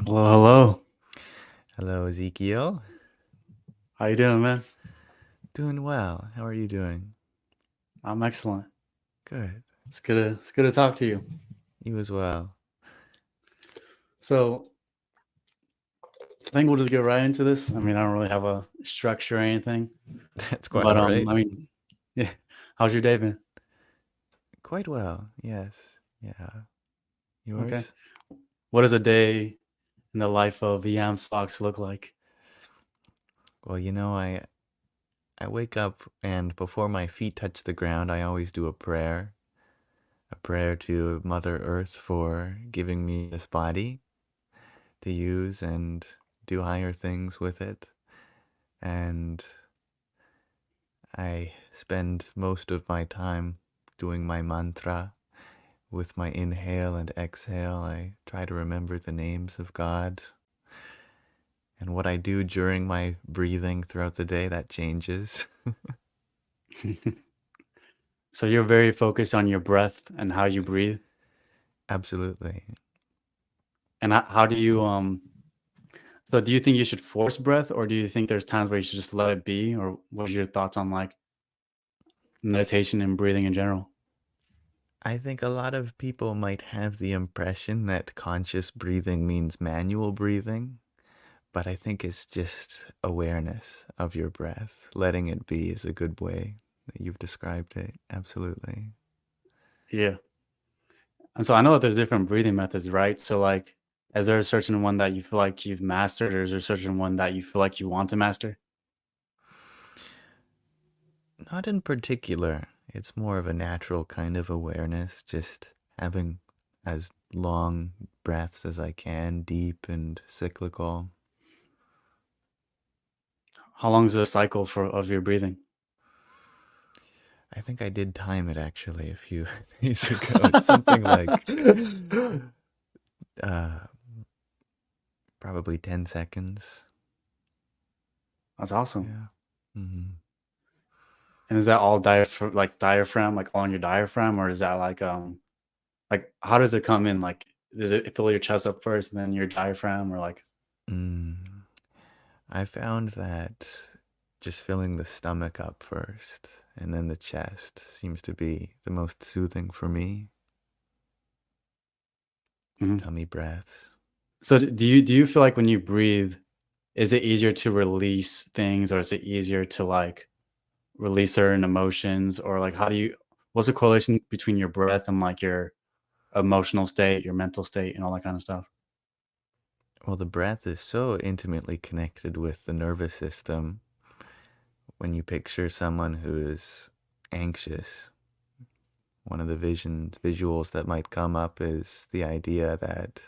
Hello, hello. Hello, Ezekiel. How you doing, man? Doing well. How are you doing? I'm excellent. Good. It's good to talk to you. You as well. So I think we'll just get right into this. I mean, I don't really have a structure or anything, That's quite but all right. yeah. How's your day been? Quite well. Yes. Yeah. Okay. Yours? What does a day in the life of Yamsox look like? Well, I wake up and before my feet touch the ground, I always do a prayer to Mother Earth for giving me this body to use and do higher things with it. And I spend most of my time doing my mantra. With my inhale and exhale, I try to remember the names of God. And what I do during my breathing throughout the day, that changes. So you're very focused on your breath and how you breathe. Absolutely. And how do you so do you think you should force breath, or do you think there's times where you should just let it be? Or what are your thoughts on like meditation and breathing in general? I think a lot of people might have the impression that conscious breathing means manual breathing, but I think it's just awareness of your breath. Letting it be is a good way that you've described it. Absolutely. Yeah. And so I know that there's different breathing methods, right? So like, is there a certain one that you feel like you've mastered, or is there a certain one that you feel like you want to master? Not in particular. It's more of a natural kind of awareness, just having as long breaths as I can, deep and cyclical. How long is the cycle for of your breathing? I think I did time it actually a few days ago. It's something like uh, probably 10 seconds. That's awesome. Yeah. hmm And is that all diaphragm, like all in your diaphragm, or is that like how does it come in? Like, does it fill your chest up first and then your diaphragm, or like? Mm. I found that just filling the stomach up first and then the chest seems to be the most soothing for me. Mhm. Tummy breaths. So do you feel like when you breathe, is it easier to release things, or is it easier to like release certain emotions, or like how do you what's the correlation between your breath and like your emotional state, your mental state, and all that kind of stuff? Well, the breath is so intimately connected with the nervous system. When you picture someone who is anxious, one of the visuals that might come up is the idea that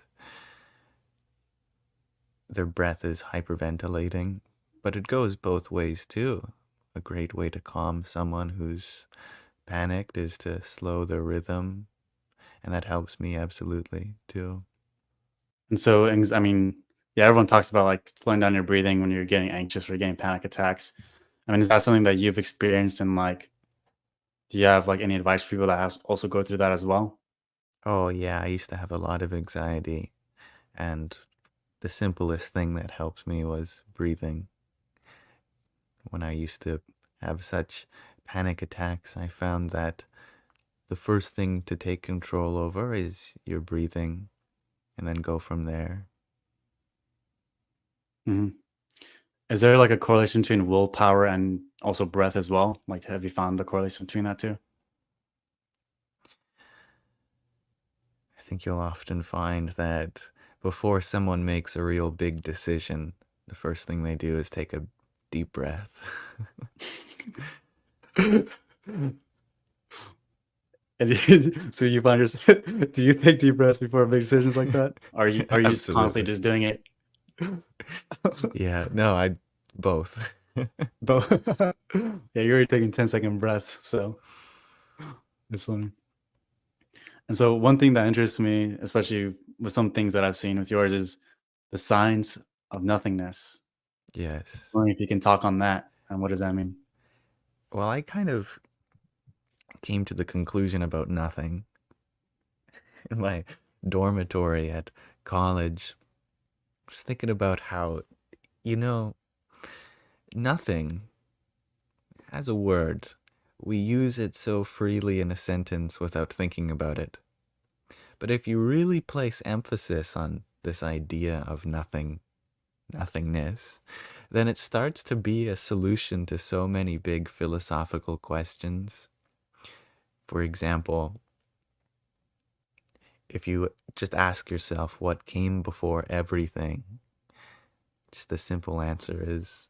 their breath is hyperventilating, but it goes both ways too. A great way to calm someone who's panicked is to slow their rhythm, and that helps me absolutely too. And so I mean, yeah, everyone talks about like slowing down your breathing when you're getting anxious or getting panic attacks. I mean, is that something that you've experienced, and like do you have like any advice for people that has also go through that as well? Oh, yeah, I used to have a lot of anxiety, and the simplest thing that helped me was breathing. When I used to have such panic attacks, I found that the first thing to take control over is your breathing and then go from there. Mhm. Is there like a correlation between willpower and also breath as well? Like, have you found a correlation between that two? I think you'll often find that before someone makes a real big decision, the first thing they do is take a deep breath. And so you find yourself, do you take deep breaths before big decisions like that? Are you just constantly Absolutely. just doing it? Yeah, no, I both. But yeah, you're already taking 10-second breaths, so it's funny. And so one thing that interests me, especially with some things that I've seen with yours, is the signs of nothingness. Yes. Wondering if you can talk on that, and what does that mean? Well, I kind of came to the conclusion about nothing in my dormitory at college. was thinking about how, you know, nothing as a word, we use it so freely in a sentence without thinking about it. But if you really place emphasis on this idea of nothingness, then it starts to be a solution to so many big philosophical questions. For example, if you just ask yourself what came before everything, just the simple answer is,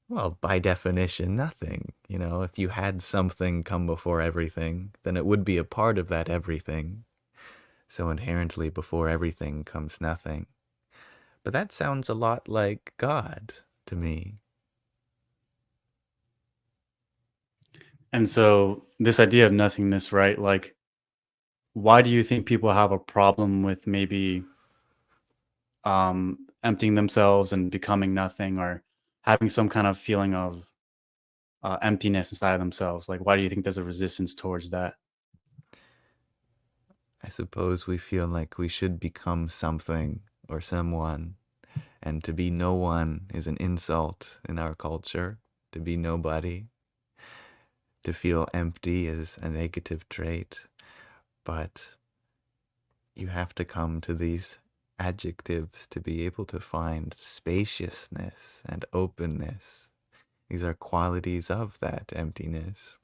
well, by definition, nothing. You know, if you had something come before everything, then it would be a part of that everything. So inherently, before everything comes nothing. But that sounds a lot like God to me. And so this idea of nothingness, right? Like, why do you think people have a problem with maybe emptying themselves and becoming nothing, or having some kind of feeling of emptiness inside of themselves? Like, why do you think there's a resistance towards that? I suppose we feel like we should become something or someone, and to be no one is an insult in our culture. To be nobody, to feel empty is a negative trait. But you have to come to these adjectives to be able to find spaciousness and openness. These are qualities of that emptiness.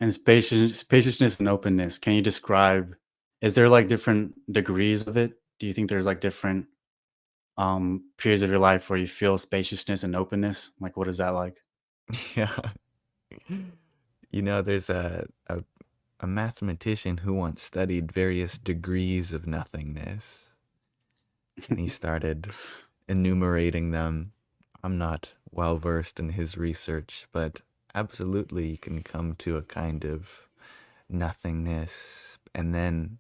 And spaciousness and openness. Can you describe? Is there like different degrees of it? Do you think there's like different periods of your life where you feel spaciousness and openness? Like, what is that like? Yeah. You know, there's a mathematician who once studied various degrees of nothingness, and he started enumerating them. I'm not well versed in his research, but absolutely you can come to a kind of nothingness and then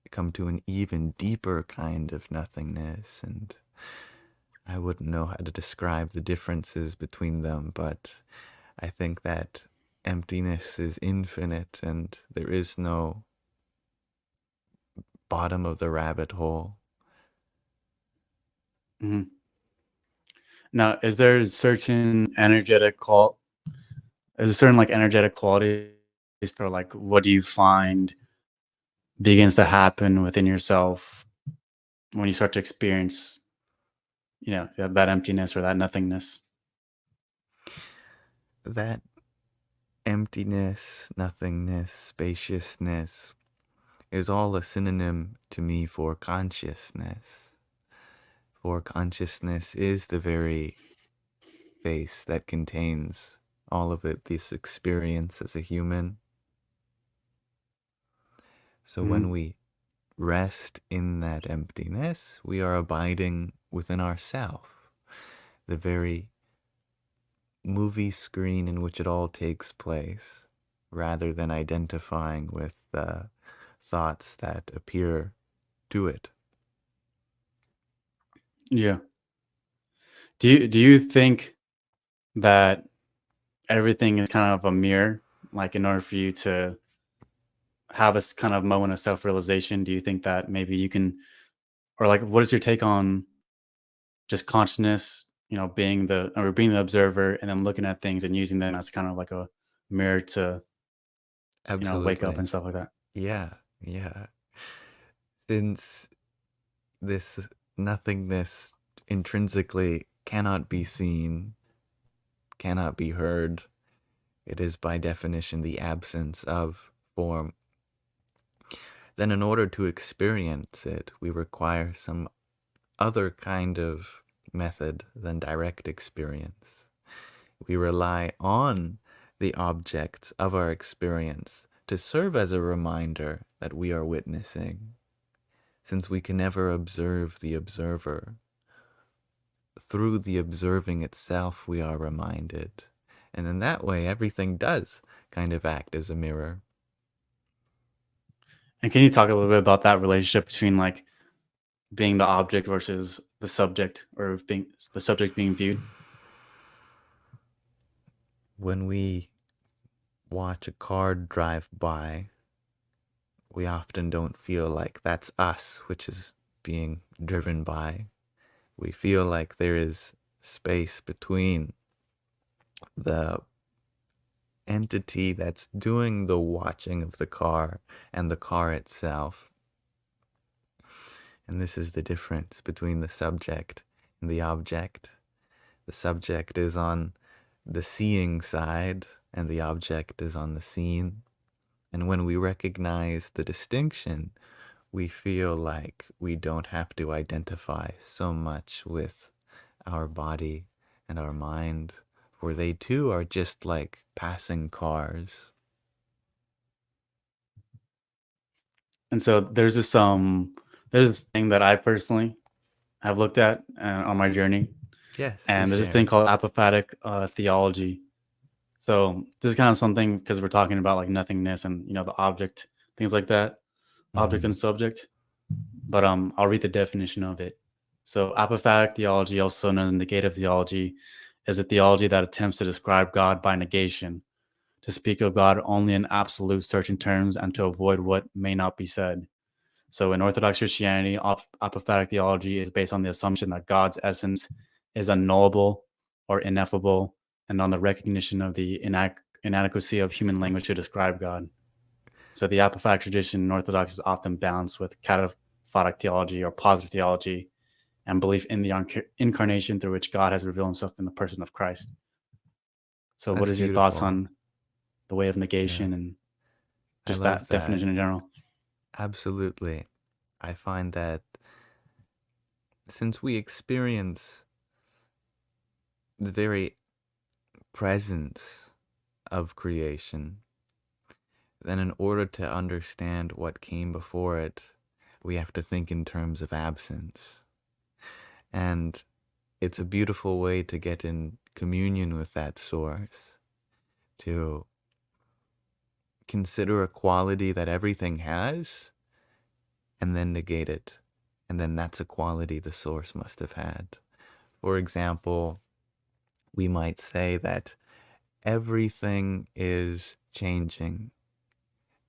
come to an even deeper kind of nothingness. And I wouldn't know how to describe the differences between them, but I think that emptiness is infinite and there is no bottom of the rabbit hole. Mhm. Now, is there certain energetic qual? Is there certain like energetic qualities, or like what do you find begins to happen within yourself when you start to experience, that emptiness or that nothingness? That emptiness, nothingness, spaciousness is all a synonym to me for consciousness. For consciousness is the very space that contains all of it, this experience as a human. So when Mhm. we rest in that emptiness, we are abiding within ourself, the very movie screen in which it all takes place, rather than identifying with the thoughts that appear to it. Yeah. Do you think that everything is kind of a mirror? Like, in order for you to have a kind of moment of self-realization, do you think that maybe you can, or like, what is your take on just consciousness, being the observer and then looking at things and using them as kind of like a mirror to, wake up Absolutely. and stuff like that? Yeah, yeah. Since this nothingness intrinsically cannot be seen, cannot be heard, it is by definition the absence of form, then in order to experience it, we require some other kind of method than direct experience. We rely on the objects of our experience to serve as a reminder that we are witnessing, since we can never observe the observer. Through the observing itself, we are reminded. And in that way, everything does kind of act as a mirror. And can you talk a little bit about that relationship between like being the object versus the subject, or being the subject being viewed? When we watch a car drive by, we often don't feel like that's us, which is being driven by. We feel like there is space between the entity that's doing the watching of the car and the car itself. And this is the difference between the subject and the object. The subject is on the seeing side, and the object is on the seen. And when we recognize the distinction, we feel like we don't have to identify so much with our body and our mind, for they too are just like passing cars. And so there's this thing that I personally have looked at on my journey, Yes, do and there's this thing share. called apophatic theology. So this is kind of something because we're talking about like nothingness and the object, things like that, object Mm-hmm. and subject. But I'll read the definition of it. So apophatic theology, also known as negative theology, is a theology that attempts to describe God by negation, to speak of God only in absolute searching terms and to avoid what may not be said. So in Orthodox Christianity, apophatic theology is based on the assumption that God's essence is unknowable or ineffable, and on the recognition of the inadequacy of human language to describe God. So the apophatic tradition in Orthodox is often balanced with cataphotic theology or positive theology and belief in the incarnation through which God has revealed himself in the person of Christ. So what That's is your thoughts beautiful. on the way of Yeah, negation and I just love that that. definition in general? Absolutely. I find that since we experience the very presence of creation, then in order to understand what came before it, we have to think in terms of absence. And it's a beautiful way to get in communion with that source, to consider a quality that everything has and then negate it. And then that's a quality the source must have had. For example, we might say that everything is changing.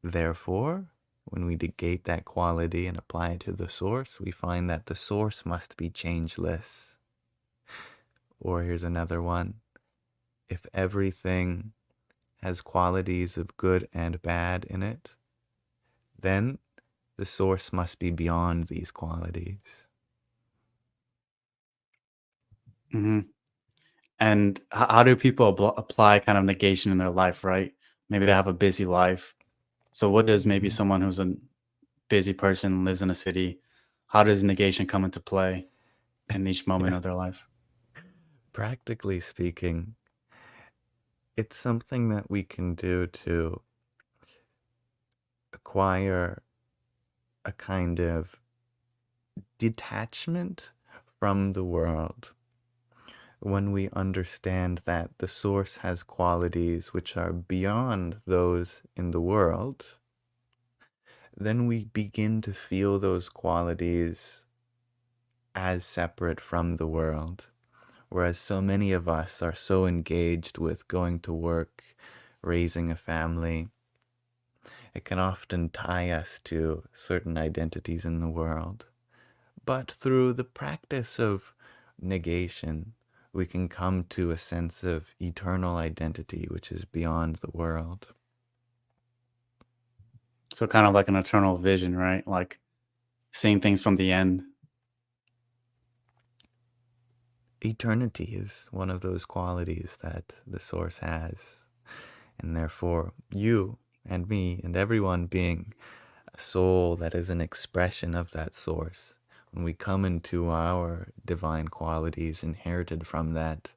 Therefore, when we negate that quality and apply it to the source, we find that the source must be changeless. Or here's another one. If everything has qualities of good and bad in it, then the source must be beyond these qualities. Mm-hmm. And how do people apply kind of negation in their life, right? Maybe they have a busy life. So what does maybe Mhm. someone who's a busy person lives in a city, how does negation come into play in each moment Yeah. of their life? Practically speaking, it's something that we can do to acquire a kind of detachment from the world. When we understand that the source has qualities which are beyond those in the world, then we begin to feel those qualities as separate from the world. Whereas so many of us are so engaged with going to work, raising a family, it can often tie us to certain identities in the world. But through the practice of negation, we can come to a sense of eternal identity, which is beyond the world. So kind of like an eternal vision, right? Like seeing things from the end. Eternity is one of those qualities that the Source has. And therefore, you and me and everyone being a soul that is an expression of that Source, when we come into our divine qualities inherited from that,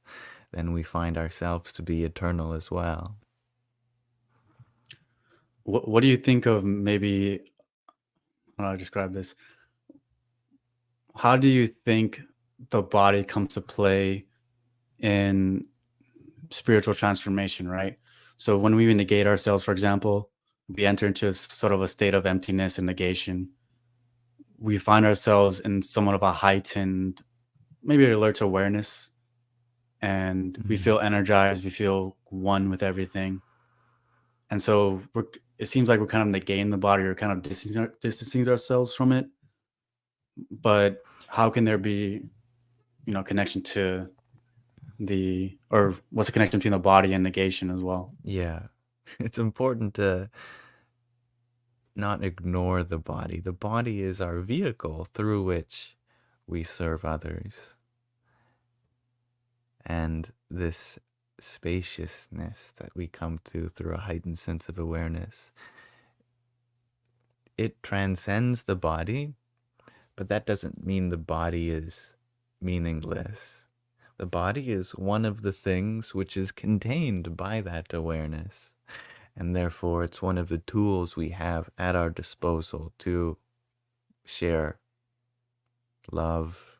then we find ourselves to be eternal as well. What do you think of maybe, how do I describe this? How do you think the body comes to play in spiritual transformation, right? So when we negate ourselves, for example, we enter into sort of a state of emptiness and negation. We find ourselves in somewhat of a heightened, maybe alert to awareness, and we Mhm. feel energized. We feel one with everything. And so it seems like we're kind of negating the body or kind of distancing ourselves from it. but how can there be, connection to or what's the connection between the body and negation as well? Yeah. It's important to not ignore the body. The body is our vehicle through which we serve others. And this spaciousness that we come to through a heightened sense of awareness, it transcends the body, but that doesn't mean the body is meaningless. The body is one of the things which is contained by that awareness. And therefore, it's one of the tools we have at our disposal to share love,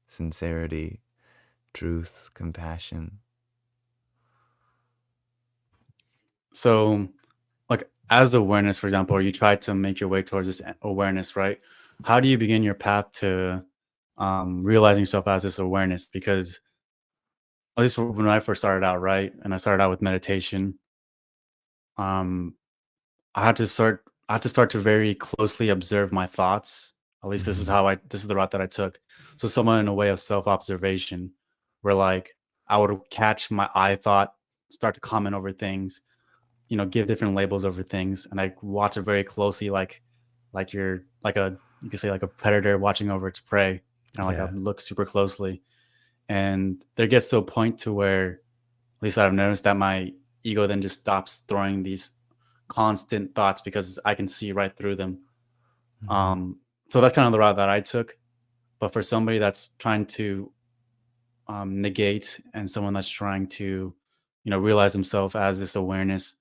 sincerity, truth, compassion. So, like as awareness, for example, or you try to make your way towards this awareness, right? How do you begin your path to realizing yourself as this awareness? Because at least when I first started out, right, and I started out with meditation, um, I had to start. I had to start to very closely observe my thoughts. At least this is Mm-hmm. how I. This is the route that I took. So, somewhat in a way of self observation, where like I would catch my eye thought, start to comment over things, give different labels over things, and I watch it very closely, like you're like you could say like a predator watching over its prey, and like I Yeah. look super closely, and there gets to a point to where, at least I've noticed that my ego then just stops throwing these constant thoughts because I can see right through them. Mm-hmm. Um, so that's kind of the route that I took. But for somebody that's trying to negate and someone that's trying to, realize themselves as this awareness,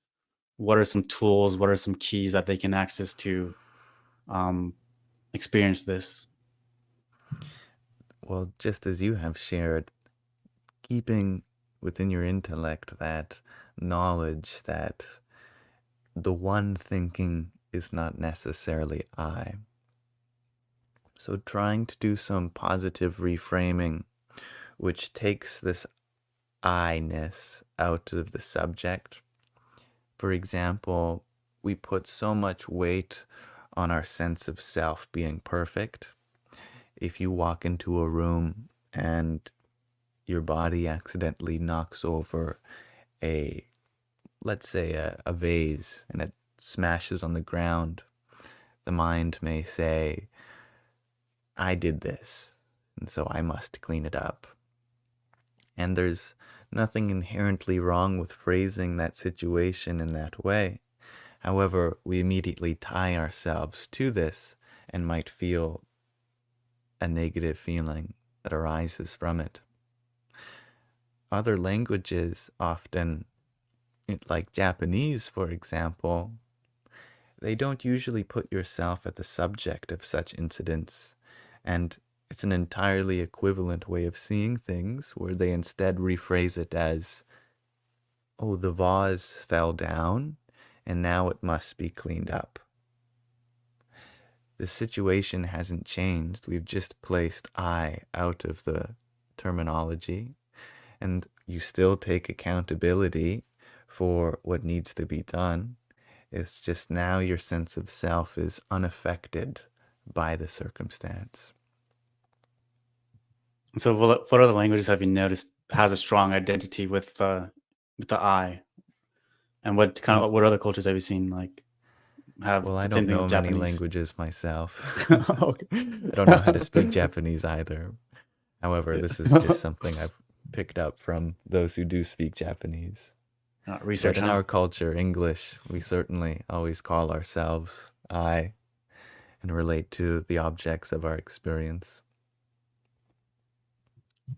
what are some tools, what are some keys that they can access to um, experience this? Well, just as you have shared, keeping within your intellect that knowledge that the one thinking is not necessarily I. So trying to do some positive reframing, which takes this I-ness out of the subject. For example, we put so much weight on our sense of self being perfect. If you walk into a room and your body accidentally knocks over a, let's say, a vase and it smashes on the ground, the mind may say, I did this, and so I must clean it up. And there's nothing inherently wrong with phrasing that situation in that way. However, we immediately tie ourselves to this and might feel a negative feeling that arises from it. Other languages often, like Japanese, for example, they don't usually put yourself at the subject of such incidents, and it's an entirely equivalent way of seeing things where they instead rephrase it as, oh, the vase fell down and now it must be cleaned up. The situation hasn't changed. We've just placed I out of the terminology, and you still take accountability for what needs to be done. It's just now your sense of self is unaffected by the circumstance. So, what other languages have you noticed has a strong identity with the I, and Mm, what other cultures have you seen like have Well, I the same don't thing know with many Japanese? languages myself. Okay. I don't know how to speak Japanese either. However, this is just something I've picked up from those who do speak Japanese. But Research, in huh? our culture, English, we certainly always call ourselves I and relate to the objects of our experience.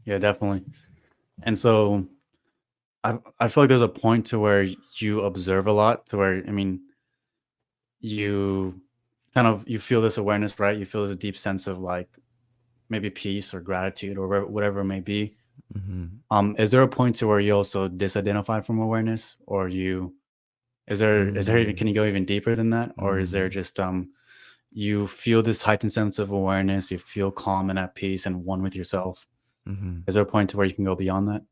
Yeah, definitely. And so I feel like there's a point to where you observe a lot, to where I mean, you you feel this awareness, right? You feel this deep sense of like maybe peace or gratitude or whatever it may be. Hmm. Is there a point to where you also disidentify from awareness, or you is there even, Mm, can you go even deeper than that, or is there mm, just you feel this heightened sense of awareness, you feel calm and at peace and one with yourself? hmm. Is there a point to where you can go beyond that?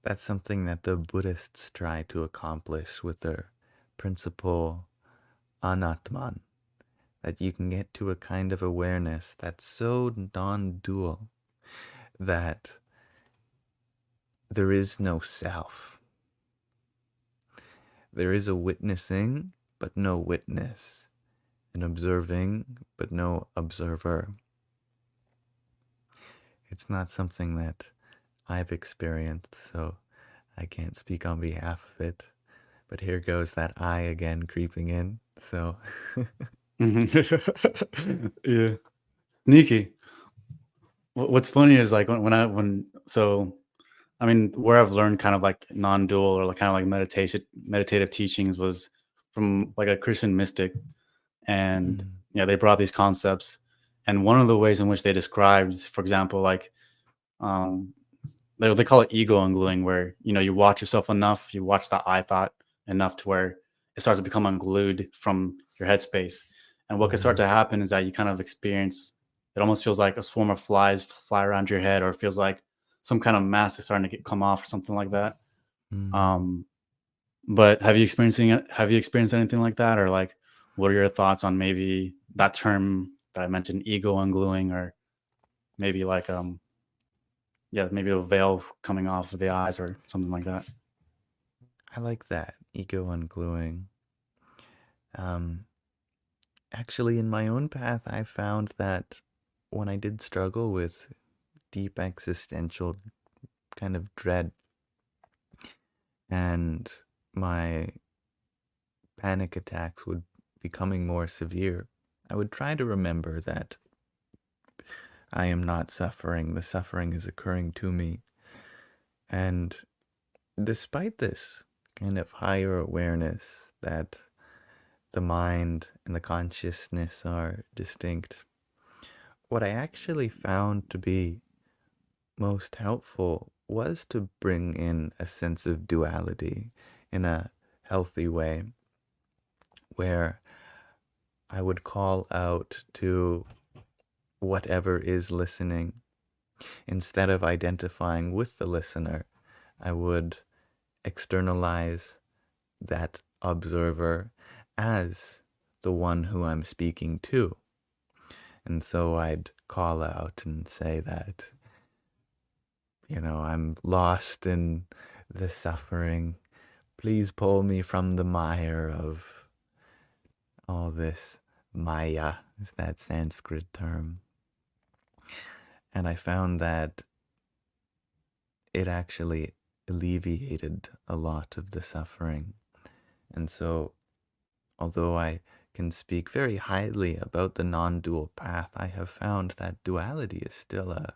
That's something that the Buddhists try to accomplish with their principle Anatman. that you can get to a kind of awareness that's so non-dual that there is no self. There is a witnessing, but no witness. An observing, but no observer. It's not something that I've experienced, so I can't speak on behalf of it. But here goes that I again creeping in. So Yeah, sneaky. What's funny is like I mean, where I've learned kind of like non-dual or like kind of like meditative teachings was from like a Christian mystic, and mm, yeah, they brought these concepts, and one of the ways in which they described, for example, like um, they call it ego ungluing, where you watch yourself enough, you watch that I thought enough to where it starts to become unglued from your headspace, and what can start mm, to happen is that you kind of experience. It almost feels like a swarm of flies fly around your head, or it feels like some kind of mask is starting to come off, or something like that. mm. Um, but have you experienced anything like that, or like, what are your thoughts on maybe that term that I mentioned, ego ungluing, or maybe like yeah, maybe a veil coming off of the eyes or something like that? I like that. Ego ungluing. Um, Actually, in my own path, I found that when I did struggle with deep existential kind of dread and my panic attacks would becoming more severe, I would try to remember that I am not suffering. The suffering is occurring to me. And despite this kind of higher awareness that the mind and the consciousness are distinct, what I actually found to be most helpful was to bring in a sense of duality in a healthy way, where I would call out to whatever is listening. Instead of identifying with the listener, I would externalize that observer as the one who I'm speaking to. And so I'd call out and say that, I'm lost in the suffering. Please pull me from the mire of all this. Maya is that Sanskrit term. And I found that it actually alleviated a lot of the suffering. And so, although I can speak very highly about the non-dual path, I have found that duality is still a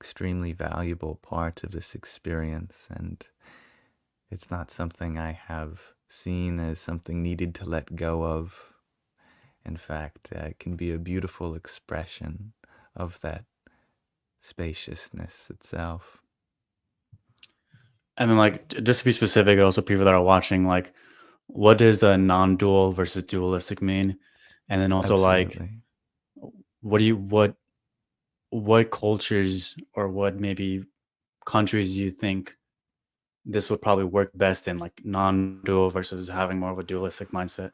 extremely valuable part of this experience, and it's not something I have seen as something needed to let go of. In fact, it can be a beautiful expression of that spaciousness itself. And then, like, just to be specific, also people that are watching, like, what does a non-dual versus dualistic mean? And then also, like, Absolutely. what do you what cultures or what maybe countries do you think this would probably work best in, like non-dual versus having more of a dualistic mindset?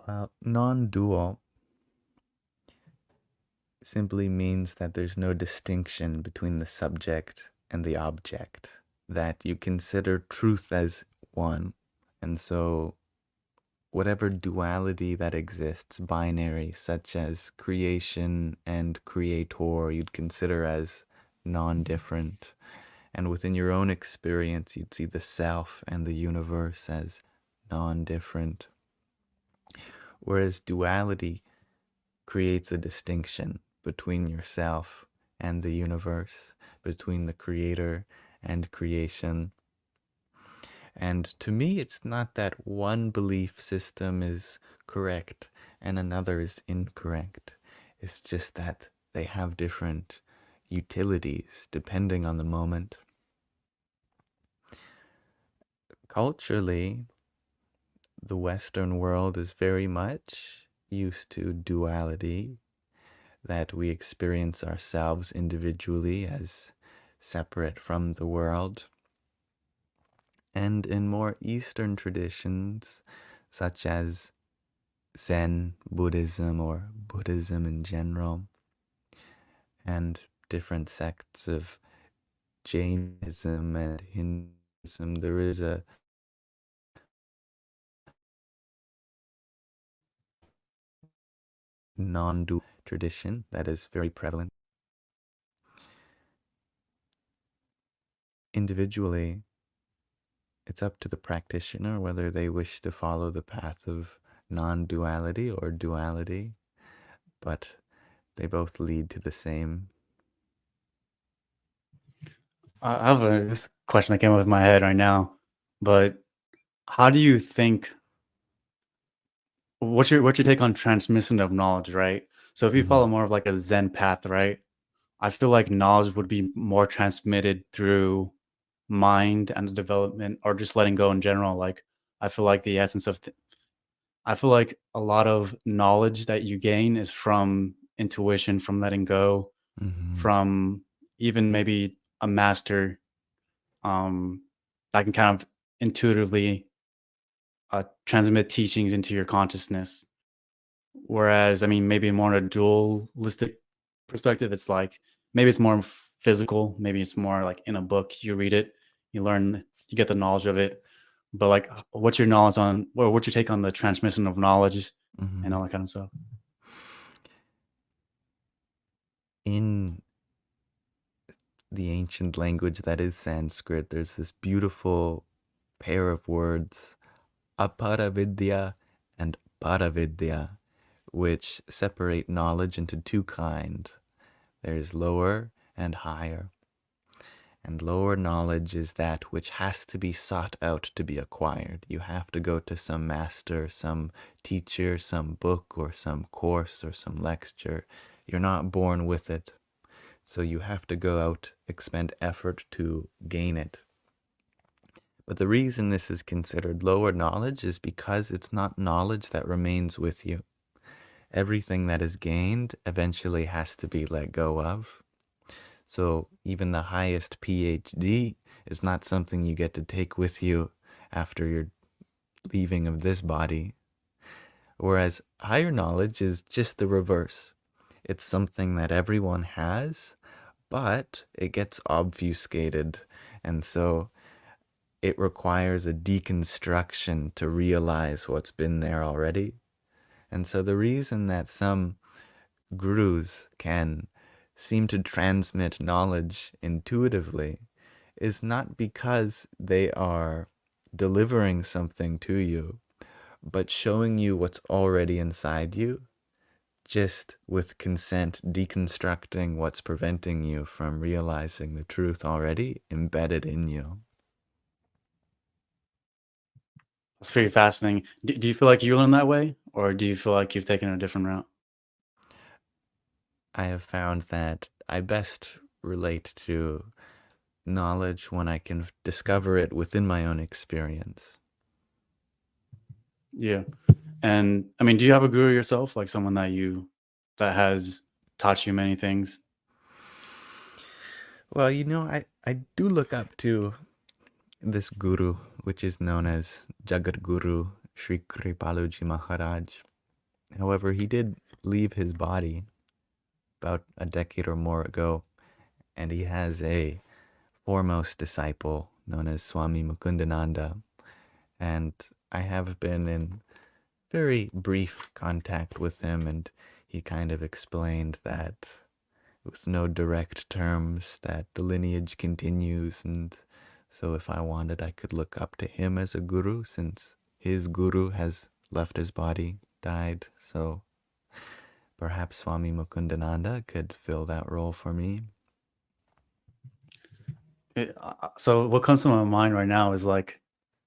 Well, non-dual simply means that there's no distinction between the subject and the object, that you consider truth as one. And so whatever duality that exists, binary, such as creation and creator, you'd consider as non-different. And within your own experience, you'd see the self and the universe as non-different. Whereas duality creates a distinction between yourself and the universe, between the creator and creation. And to me, it's not that one belief system is correct and another is incorrect. It's just that they have different utilities depending on the moment. Culturally, the Western world is very much used to duality, that we experience ourselves individually as separate from the world. And in more Eastern traditions, such as Zen Buddhism or Buddhism in general, and different sects of Jainism and Hinduism. There is a non-dual tradition that is very prevalent. Individually, it's up to the practitioner whether they wish to follow the path of non-duality or duality, but they both lead to the same. I have this question that came up with my head right now, but how do you think? What's your take on transmission of knowledge, right? So if you follow more of like a Zen path, right? I feel like knowledge would be more transmitted through mind and the development, or just letting go in general. Like I feel like the essence of, I feel like a lot of knowledge that you gain is from intuition, from letting go, from even maybe a master that can kind of intuitively transmit teachings into your consciousness. Whereas, I mean, maybe more in a dualistic perspective, it's like maybe it's more physical, maybe it's more like in a book, you read it, you learn, you get the knowledge of it. But like, what's your knowledge on, or what's your take on the transmission of knowledge and all that kind of stuff? In the ancient language that is Sanskrit, there's this beautiful pair of words, aparavidya and paravidya, which separate knowledge into two kinds. There's lower and higher. And lower knowledge is that which has to be sought out to be acquired. You have to go to some master, some teacher, some book, or some course, or some lecture. You're not born with it. So you have to go out, expend effort to gain it. But the reason this is considered lower knowledge is because it's not knowledge that remains with you. Everything that is gained eventually has to be let go of. So even the highest PhD is not something you get to take with you after you're leaving of this body. Whereas higher knowledge is just the reverse. It's something that everyone has, but it gets obfuscated. And so it requires a deconstruction to realize what's been there already. And so the reason that some gurus can seem to transmit knowledge intuitively is not because they are delivering something to you, but showing you what's already inside you, just with consent deconstructing what's preventing you from realizing the truth already embedded in you. It's pretty fascinating. Do you feel like you learn that way, or do you feel like you've taken a different route? I have found that I best relate to knowledge when I can discover it within my own experience. Yeah. And I mean, do you have a guru yourself, like someone that has taught you many things? Well, I do look up to this guru, which is known as Jagat Guru Sri Kripaluji Maharaj. However, he did leave his body about a decade or more ago, and he has a foremost disciple known as Swami Mukundananda. And I have been in very brief contact with him, and he kind of explained that with no direct terms that the lineage continues, and so if I wanted, I could look up to him as a guru since his guru has left his body, died. So perhaps Swami Mukundananda could fill that role for me. So what comes to my mind right now is like,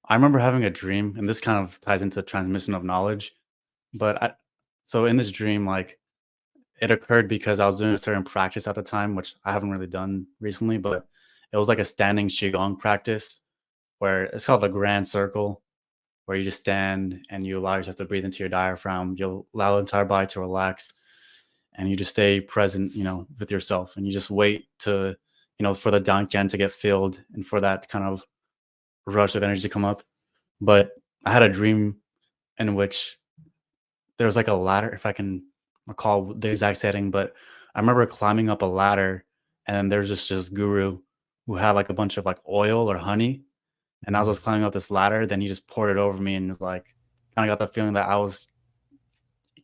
I remember having a dream, and this kind of ties into transmission of knowledge. So in this dream, like it occurred because I was doing a certain practice at the time, which I haven't really done recently, but it was like a standing qigong practice where it's called the grand circle, where you just stand and you allow yourself to breathe into your diaphragm. You'll allow the entire body to relax, and you just stay present, with yourself, and you just wait to, for the dantian to get filled and for that kind of rush of energy to come up. But I had a dream in which there was like a ladder, if I can recall the exact setting, but I remember climbing up a ladder, and then there's just this guru who had like a bunch of like oil or honey, and as I was climbing up this ladder, then he just poured it over me, and was like kind of got the feeling that I was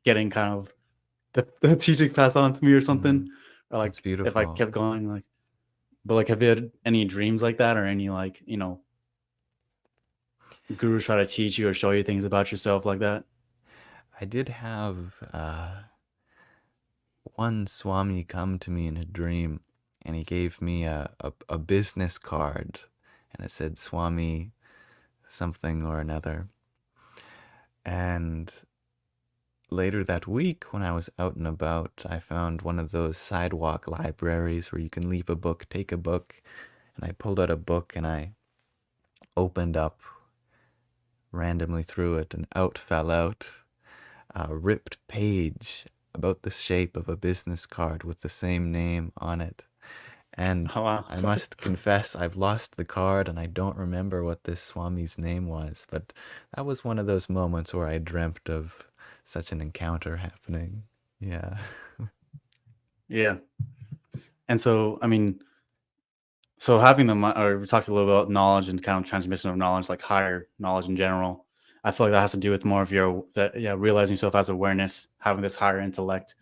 getting kind of the teaching passed on to me or something, or That's like if I beautiful. kept going, like. But like, have you had any dreams like that, or any like gurus try to teach you or show you things about yourself like that? I did have one Swami come to me in a dream, and he gave me a business card, and it said Swami something or another. And later that week, when I was out and about, I found one of those sidewalk libraries where you can leave a book, take a book, and I pulled out a book and I opened up randomly through it, and out fell out a ripped page about the shape of a business card with the same name on it. And Oh wow. I must confess, I've lost the card and I don't remember what this Swami's name was, but that was one of those moments where I dreamt of such an encounter happening. Yeah. Yeah. And so, I mean, so having or we talked a little about knowledge and kind of transmission of knowledge, like higher knowledge in general. I feel like that has to do with more of realizing yourself as awareness, having this higher intellect.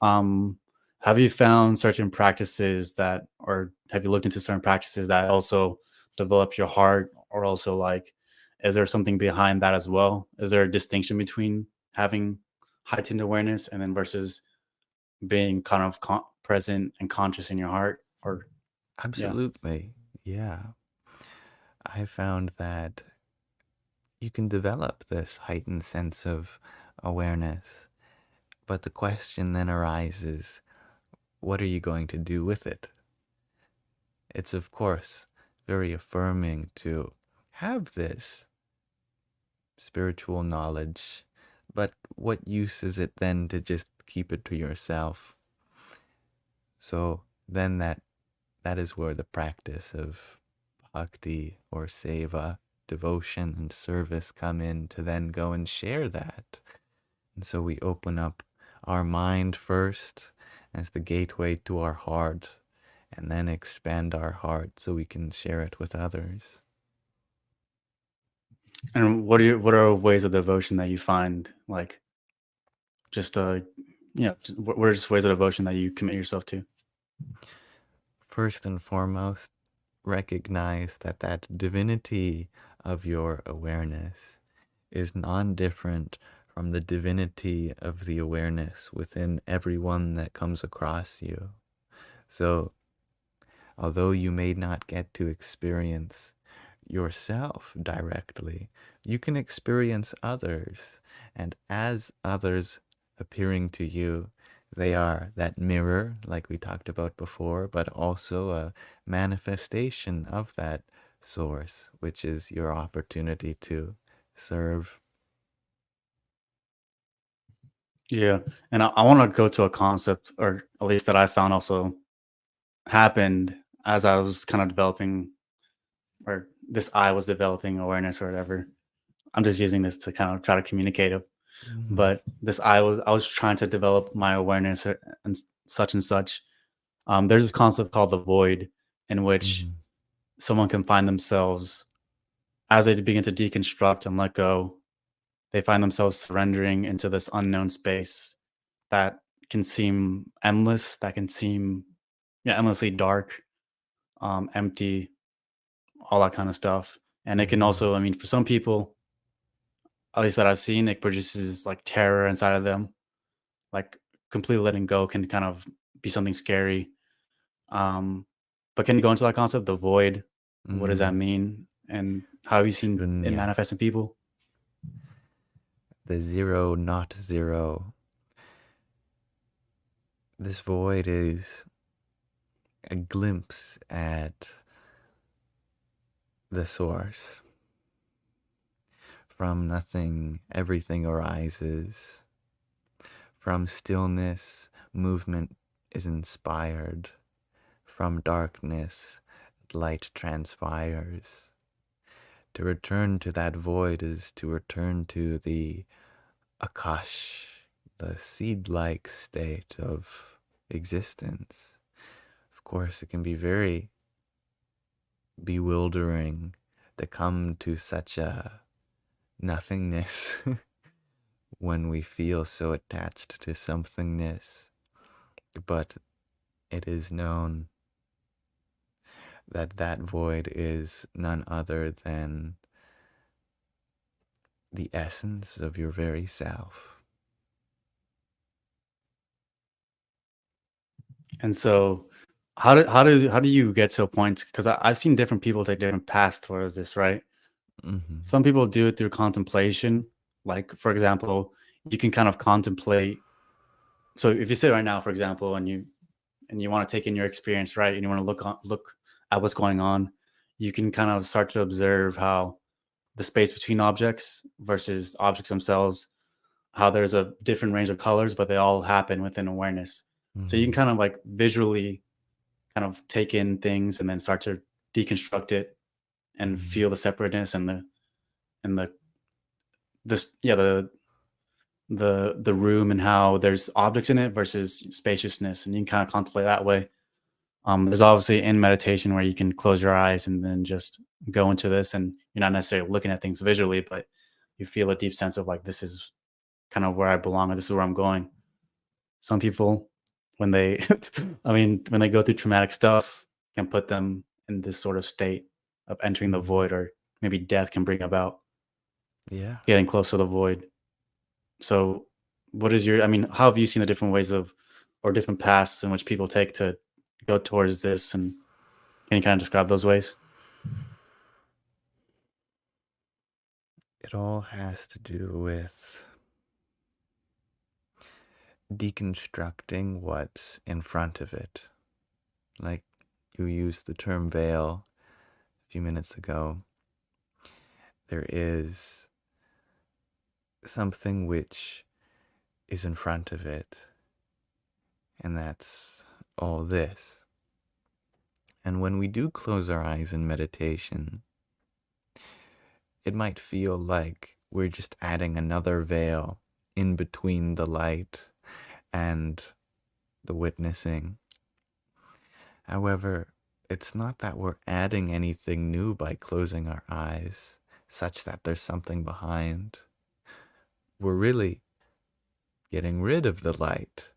Um, have you found certain practices that, or have you looked into certain practices that also develop your heart, or also like, is there something behind that as well? Is there a distinction between having heightened awareness and then versus being kind of present and conscious in your heart? Or yeah, Absolutely. Yeah. I found that you can develop this heightened sense of awareness, but the question then arises, what are you going to do with it? It's, of course, very affirming to have this spiritual knowledge, but what use is it then to just keep it to yourself? So then that is where the practice of bhakti or seva, devotion and service, come in to then go and share that. And so we open up our mind first as the gateway to our heart, and then expand our heart so we can share it with others. and what are ways of devotion that you find like just what are just ways of devotion that you commit yourself to? First and foremost, recognize that that divinity of your awareness is non-different from the divinity of the awareness within everyone that comes across you. So, although you may not get to experience yourself directly, you can experience others. And as others appearing to you, they are that mirror, like we talked about before, but also a manifestation of that source, which is your opportunity to serve. Yeah, and I want to go to a concept, or at least that I found also happened as I was kind of developing, or this I was developing awareness or whatever. I'm just using this to kind of try to communicate it. Mm, But this I was trying to develop my awareness and such and such. There's this concept called the void, in which mm, someone can find themselves as they begin to deconstruct and let go. They find themselves surrendering into this unknown space that can seem endless, that can seem endlessly dark, empty, all that kind of stuff. And it can mm, also, I mean, for some people, at least that I've seen, it produces like terror inside of them. Like completely letting go can kind of be something scary. Um, but can you go into that concept, the void? What does that mm. mean? And how have you seen it Shunya, manifest in people? the zero, not zero. This void is a glimpse at the source. From nothing, everything arises. From stillness, movement is inspired. From darkness, light transpires. To return to that void is to return to the Akash, the seed-like state of existence. Of course, it can be very bewildering to come to such a nothingness when we feel so attached to somethingness. But it is known that that void is none other than the essence of your very self. And so, how do you get to a point? Because I've seen different people take different paths towards this, right? Mm-hmm. Some people do it through contemplation. Like, for example, you can kind of contemplate. So if you sit right now, for example, and you want to take in your experience, right, and you want to look at what's going on, you can kind of start to observe how the space between objects versus objects themselves, how there's a different range of colors, but they all happen within awareness. So you can Mm-hmm. kind of like visually kind of take in things and then start to deconstruct it and Mm-hmm. feel the separateness and the this yeah the room and how there's objects in it versus spaciousness, and you can kind of contemplate that way. There's obviously in meditation where you can close your eyes and then just go into this, and you're not necessarily looking at things visually, but you feel a deep sense of like, this is kind of where I belong, or this is where I'm going. Some people, when they, I mean, when they go through traumatic stuff, can put them in this sort of state of entering the Mm-hmm. void, or maybe death can bring about Yeah. getting close to the void. So, what is your? I mean, how have you seen the different ways of, or different paths in which people take to go towards this? And can you kind of describe those ways? It all has to do with deconstructing what's in front of it. Like you used the term veil a few minutes ago. There is something which is in front of it, and that's all this. And when we do close our eyes in meditation, it might feel like we're just adding another veil in between the light and the witnessing. However, it's not that we're adding anything new by closing our eyes, such that there's something behind. We're really getting rid of the light,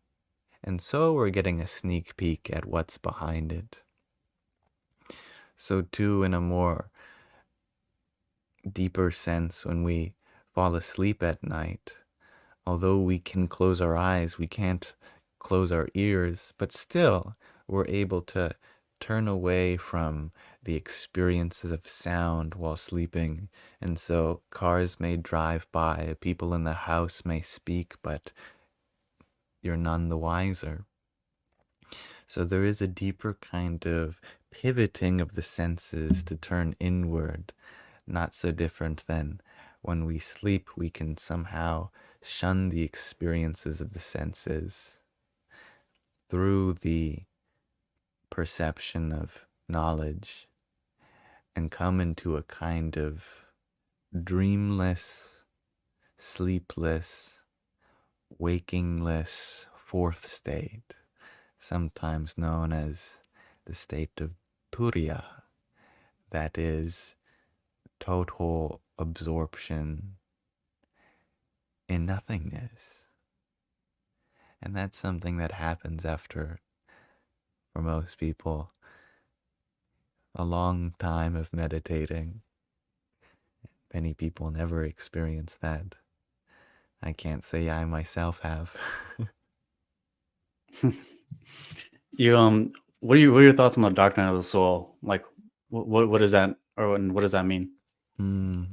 and so we're getting a sneak peek at what's behind it. So too, in a more deeper sense, when we fall asleep at night, although we can close our eyes, we can't close our ears, but still we're able to turn away from the experiences of sound while sleeping. And so cars may drive by, people in the house may speak, but you're none the wiser. So there is a deeper kind of pivoting of the senses to turn inward, not so different than when we sleep, we can somehow shun the experiences of the senses through the perception of knowledge and come into a kind of dreamless, sleepless, wakingless fourth state, sometimes known as the state of Turiya, that is total absorption in nothingness. And that's something that happens after, for most people, a long time of meditating. Many people never experience that. I can't say I myself have. You what are your thoughts on the dark night of the soul? Like, what is that, or and what does that mean? Mm.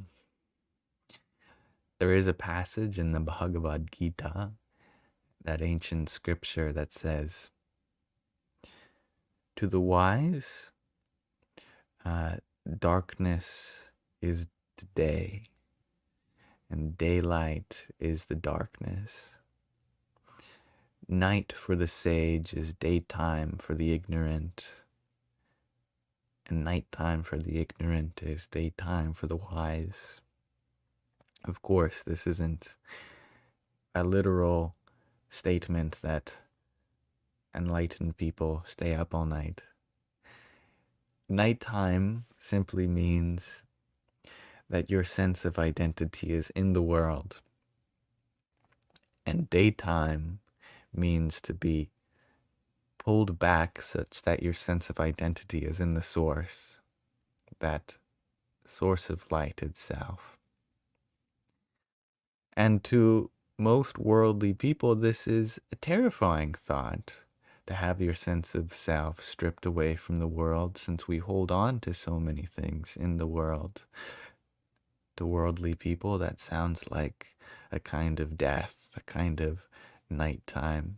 There is a passage in the Bhagavad Gita, that ancient scripture, that says, to the wise, uh, darkness is the day, and daylight is the darkness. Night for the sage is daytime for the ignorant. and nighttime for the ignorant is daytime for the wise. Of course, this isn't a literal statement that enlightened people stay up all night. Nighttime simply means that your sense of identity is in the world, and daytime means to be pulled back such that your sense of identity is in the source, that source of light itself. And to most worldly people, this is a terrifying thought, to have your sense of self stripped away from the world, since we hold on to so many things in the world. To worldly people, that sounds like a kind of death, a kind of nighttime.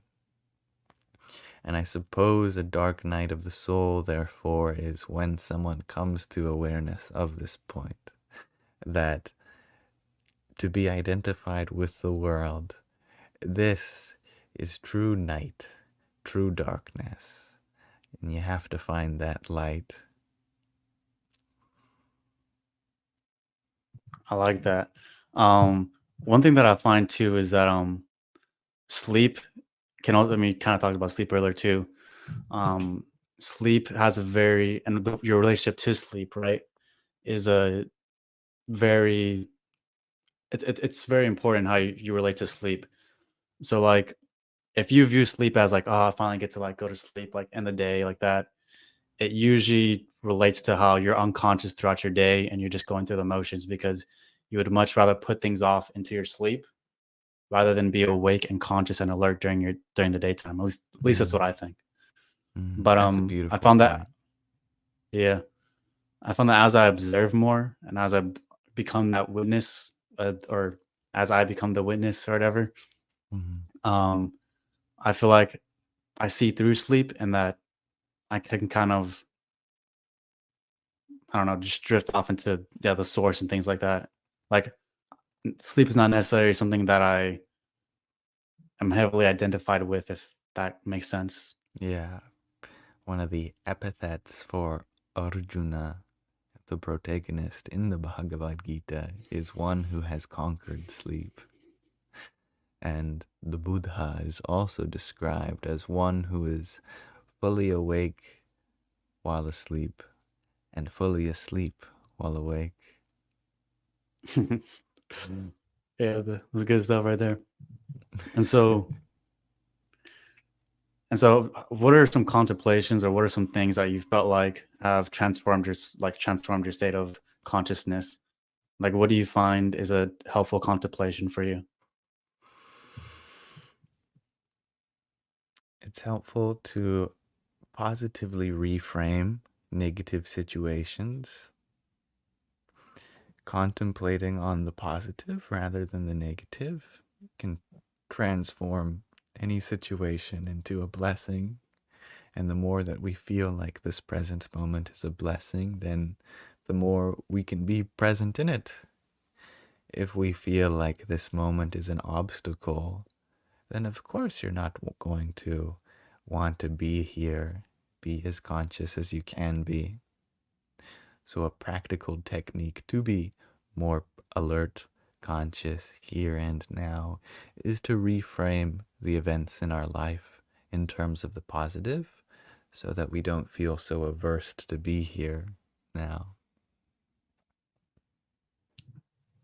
And I suppose a dark night of the soul, therefore, is when someone comes to awareness of this point, that to be identified with the world, this is true night, true darkness, and you have to find that light. I like that. One thing that I find too is that sleep can also, I mean, kind of talked about sleep earlier too. Um, Sleep has a very, and your relationship to sleep, right, is a very, it's very important how you relate to sleep. So like, if you view sleep as like, oh, I finally get to like go to sleep like in the day like that, it usually relates to how you're unconscious throughout your day and you're just going through the motions because you would much rather put things off into your sleep rather than be awake and conscious and alert during the daytime. At least that's what I think. But That's a I beautiful found point. that, yeah, I found that as I observe more and as become that witness, or as I become the witness or whatever, Mhm. um, I feel like I see through sleep and that I can kind of, I don't know, just drift off into the source and things like that. Like sleep is not necessarily something that I am heavily identified with, if that makes sense. Yeah, one of the epithets for Arjuna, the protagonist in the Bhagavad Gita, is one who has conquered sleep. And the Buddha is also described as one who is fully awake while asleep and fully asleep while awake. Yeah, the good stuff right there. And so, what are some contemplations, or what are some things that you felt like have transformed your state of consciousness? Like, what do you find is a helpful contemplation for you? It's helpful to positively reframe negative situations, contemplating on the positive rather than the negative can transform any situation into a blessing. And the more that we feel like this present moment is a blessing, then the more we can be present in it. If we feel like this moment is an obstacle, then of course you're not going to want to be here, be as conscious as you can be. So, a practical technique to be more alert, conscious, here and now is to reframe the events in our life in terms of the positive so that we don't feel so averse to be here now.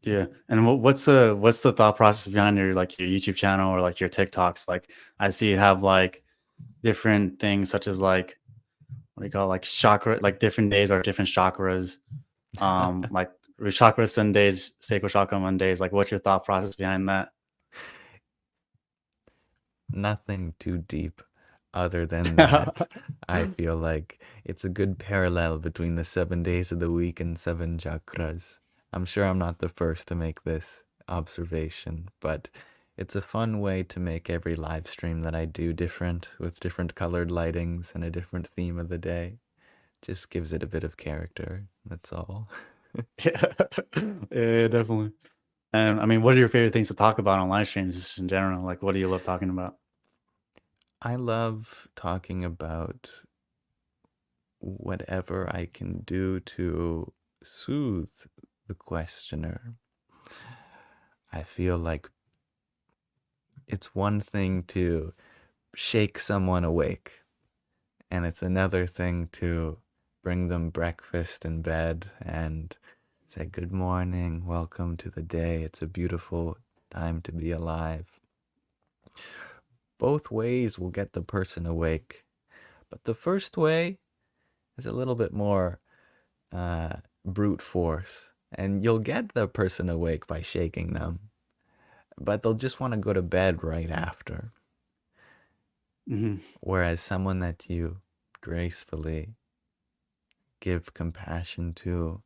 Yeah, and what's the thought process behind your YouTube channel or like your TikToks? Like, I see you have like different things such as like, what do you call it? Like chakra, like different days are different chakras. Like Root Chakra Sundays, Sacral Chakra Mondays. Like, what's your thought process behind that? Nothing too deep other than that. I feel like it's a good parallel between the 7 days of the week and seven chakras. I'm sure I'm not the first to make this observation, but it's a fun way to make every live stream that I do different with different colored lightings and a different theme of the day. Just gives it a bit of character. That's all. Yeah, yeah, definitely. And I mean, what are your favorite things to talk about on live streams just in general? Like, what do you love talking about? I love talking about whatever I can do to soothe the questioner. I feel like it's one thing to shake someone awake, and it's another thing to bring them breakfast in bed and say, "Good morning, welcome to the day. It's a beautiful time to be alive." Both ways will get the person awake, but the first way is a little bit more brute force, and you'll get the person awake by shaking them, but they'll just want to go to bed right after. Hmm. Whereas someone that you gracefully give compassion to,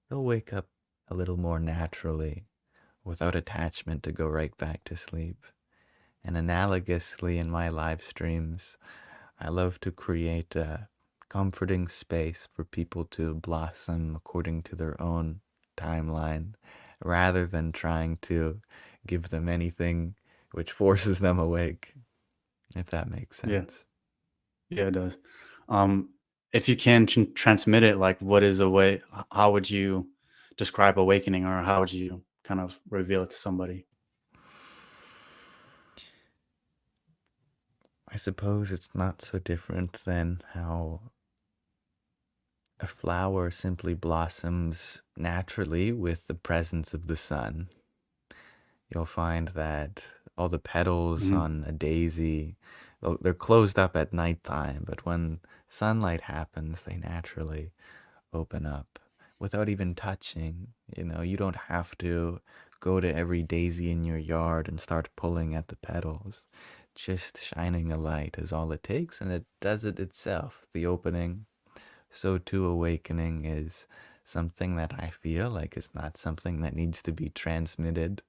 they'll wake up a little more naturally without attachment to go right back to sleep. And analogously, in my live streams, I love to create a comforting space for people to blossom according to their own timeline, rather than trying to give them anything which forces them awake, if that makes Yeah. sense. Yeah, it does. Um, if you can transmit it, like, what is a way? How would you describe awakening, or how would you kind of reveal it to somebody? I suppose it's not so different than how a flower simply blossoms naturally with the presence of the sun. You'll find that all the petals Hmm. on a daisy, they're closed up at nighttime, but when sunlight happens, they naturally open up without even touching. You don't have to go to every daisy in your yard and start pulling at the petals. Just shining a light is all it takes, and it does it itself. The opening. So too, awakening is something that I feel like is not something that needs to be transmitted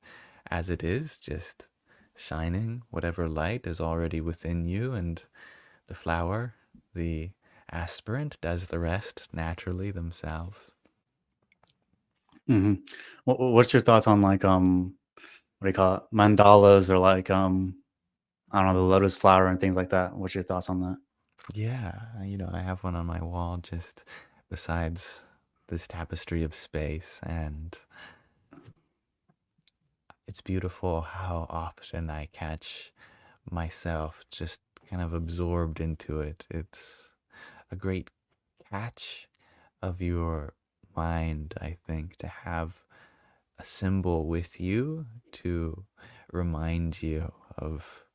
as it is, just shining whatever light is already within you, and the flower, the aspirant, does the rest naturally themselves. Hmm. What's your thoughts on, like, what do you call it, mandalas, or like, I don't know, the lotus flower and things like that? What's your thoughts on that? Yeah, I have one on my wall just besides this tapestry of space, and it's beautiful how often I catch myself just kind of absorbed into it. It's a great catch of your mind, I think, to have a symbol with you to remind you of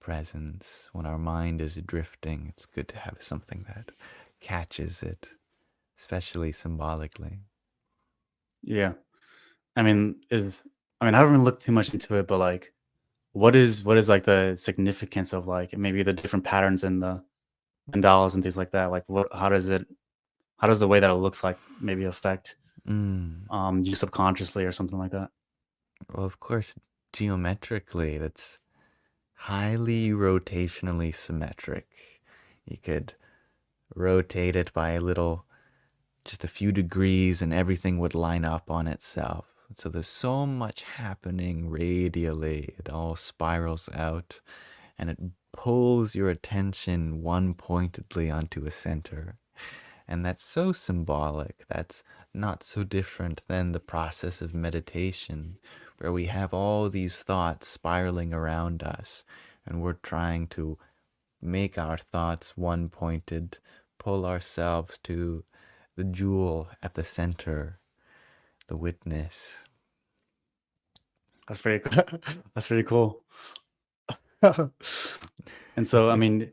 presence. When our mind is drifting, it's good to have something that catches it, especially symbolically. Yeah, I mean, I haven't looked too much into it, but like, what is like the significance of, like, maybe the different patterns in the mandalas and things like that? Like, how does the way that it looks like maybe affect Mm. you subconsciously or something like that? Well, of course, geometrically, that's highly rotationally symmetric. You could rotate it by a little, just a few degrees, and everything would line up on itself. So there's so much happening radially. It all spirals out, and it pulls your attention one pointedly onto a center. And that's so symbolic. That's not so different than the process of meditation, where we have all these thoughts spiraling around us, and we're trying to make our thoughts one pointed, pull ourselves to the jewel at the center, the witness. That's pretty cool. That's pretty cool. And so, I mean,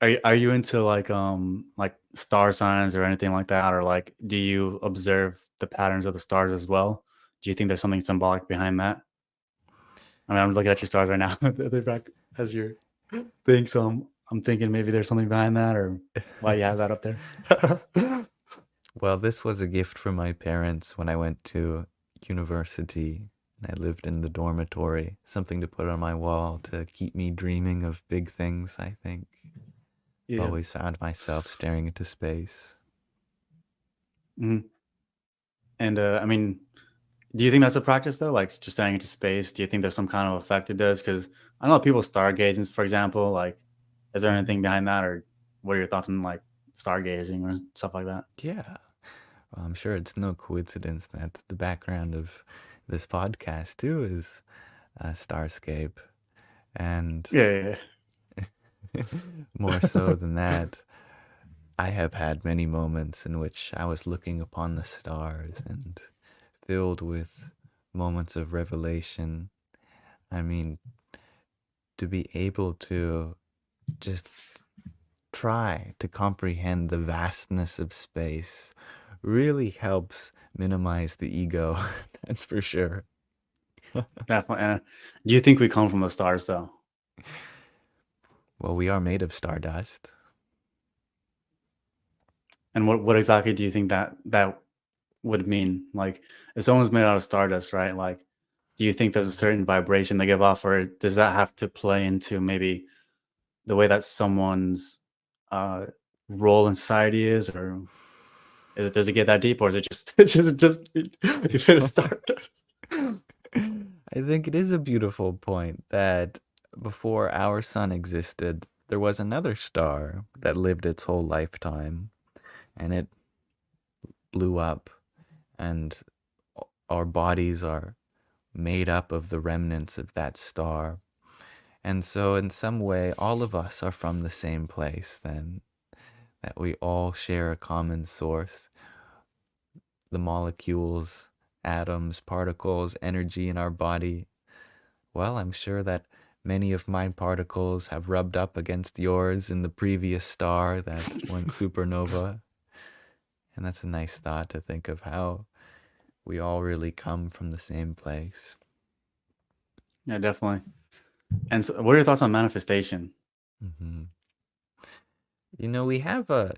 are you into, like star signs or anything like that, or like, do you observe the patterns of the stars as well? Do you think there's something symbolic behind that? I mean, I'm looking at your stars right now. They're back as your thing, so I'm thinking maybe there's something behind that, or why you have that up there. Well, this was a gift from my parents when I went to university and I lived in the dormitory. Something to put on my wall to keep me dreaming of big things, I think. I've Yeah. always found myself staring into space. Mhm. And I mean, do you think that's a practice though? Like, just staring into space? Do you think there's some kind of effect it does? Because I know people stargazing, for example. Like, is there anything behind that, or what are your thoughts on, like, stargazing or stuff like that. Yeah. Well, I'm sure it's no coincidence that the background of this podcast too is a starscape, and Yeah, more so than that, I have had many moments in which I was looking upon the stars and filled with moments of revelation. I mean, to be able to just try to comprehend the vastness of space really helps minimize the ego. That's for sure. definitely. And do you think we come from the stars though? Well, we are made of stardust. And what exactly do you think that would mean? Like, if someone's made out of stardust, right? Like, do you think there's a certain vibration they give off, or does that have to play into maybe the way that someone's uh, role in society is, or does it get that deep, or is it just just you fit a stardust? I think it is a beautiful point that before our sun existed, there was another star that lived its whole lifetime, and it blew up, and our bodies are made up of the remnants of that star. And so, in some way, all of us are from the same place, then, that we all share a common source. The molecules, atoms, particles, energy in our body. Well, I'm sure that many of my particles have rubbed up against yours in the previous star that went supernova. And that's a nice thought to think of how we all really come from the same place. Yeah, definitely. And so what are your thoughts on manifestation? Mm-hmm. You know, we have a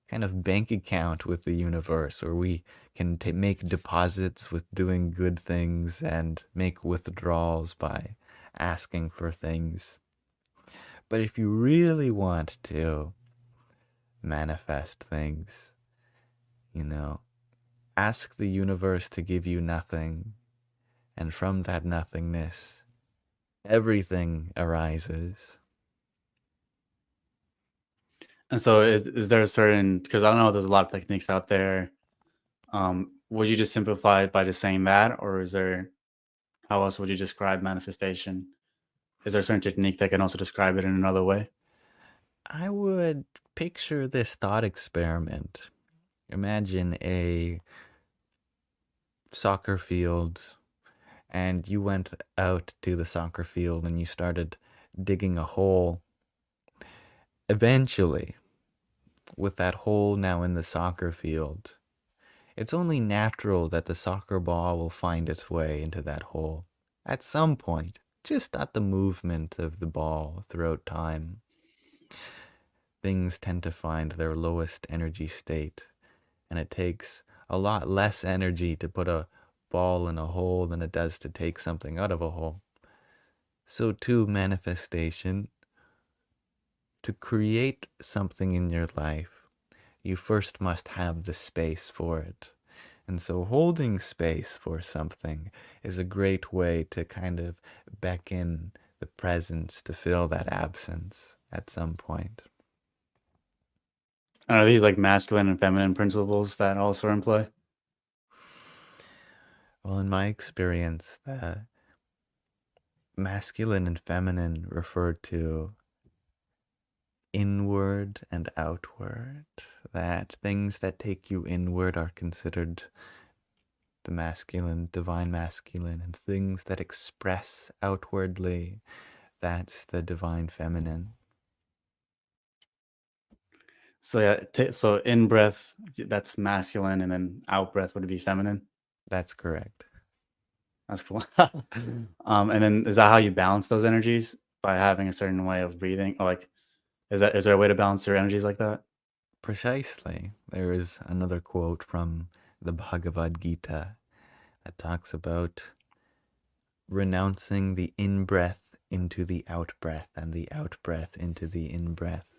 kind of bank account with the universe where we can make deposits with doing good things and make withdrawals by asking for things. But if you really want to manifest things, you know, ask the universe to give you nothing, and from that nothingness, everything arises. And so is there a certain, because I don't know, there's a lot of techniques out there. Would you just simplify it by just saying that, or is there, how else would you describe manifestation? Is there a certain technique that can also describe it in another way? I would picture this thought experiment. Imagine a soccer field, and you went out to the soccer field and you started digging a hole. Eventually, with that hole now in the soccer field, it's only natural that the soccer ball will find its way into that hole at some point, just at the movement of the ball throughout time. Things tend to find their lowest energy state, and it takes a lot less energy to put a ball in a hole than it does to take something out of a hole. So too, manifestation. To create something in your life, you first must have the space for it. And so holding space for something is a great way to kind of beckon the presence to fill that absence at some point. And are these like masculine and feminine principles that also are in play? Well, in my experience, the masculine and feminine refer to inward and outward, that things that take you inward are considered the masculine, divine masculine, and things that express outwardly, that's the divine feminine. So yeah, so in breath, that's masculine, and then out breath would be feminine. That's correct. That's cool. And then is that how you balance those energies, by having a certain way of breathing? Or like, is there a way to balance your energies like that? Precisely. There is another quote from the Bhagavad Gita that talks about renouncing the in-breath into the out-breath and the out-breath into the in-breath.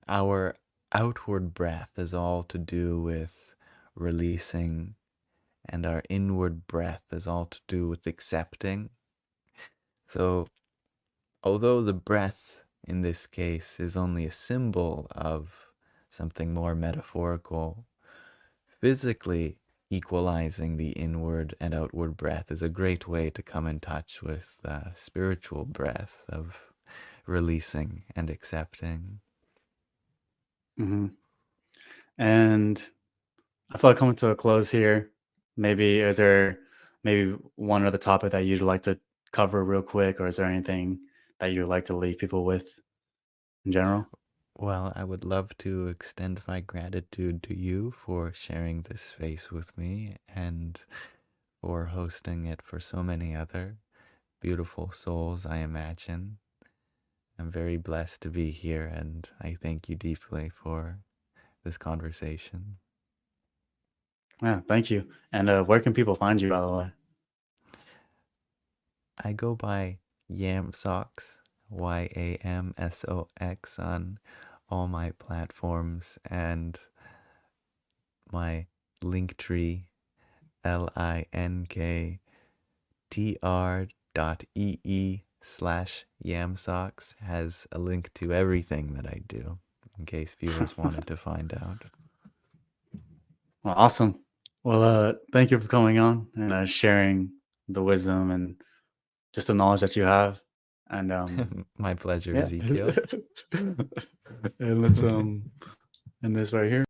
Our outward breath is all to do with releasing, and our inward breath is all to do with accepting. So, although the breath in this case is only a symbol of something more metaphorical. Physically equalizing the inward and outward breath is a great way to come in touch with the spiritual breath of releasing and accepting. Hmm. And I feel like coming to a close here. Maybe is there maybe one other topic that you'd like to cover real quick, or is there anything that you'd like to leave people with in general? Well, I would love to extend my gratitude to you for sharing this space with me and for hosting it for so many other beautiful souls, I imagine. I'm very blessed to be here, and I thank you deeply for this conversation. Yeah, thank you. And where can people find you, by the way? I go by Yamsox, Yamsox, on all my platforms, and my link tree, linktr.ee/Yamsox, has a link to everything that I do, in case viewers wanted to find out. Well, awesome. Well, thank you for coming on and sharing the wisdom and just the knowledge that you have. And My pleasure, yeah. Ezekiel. And let's end this right here.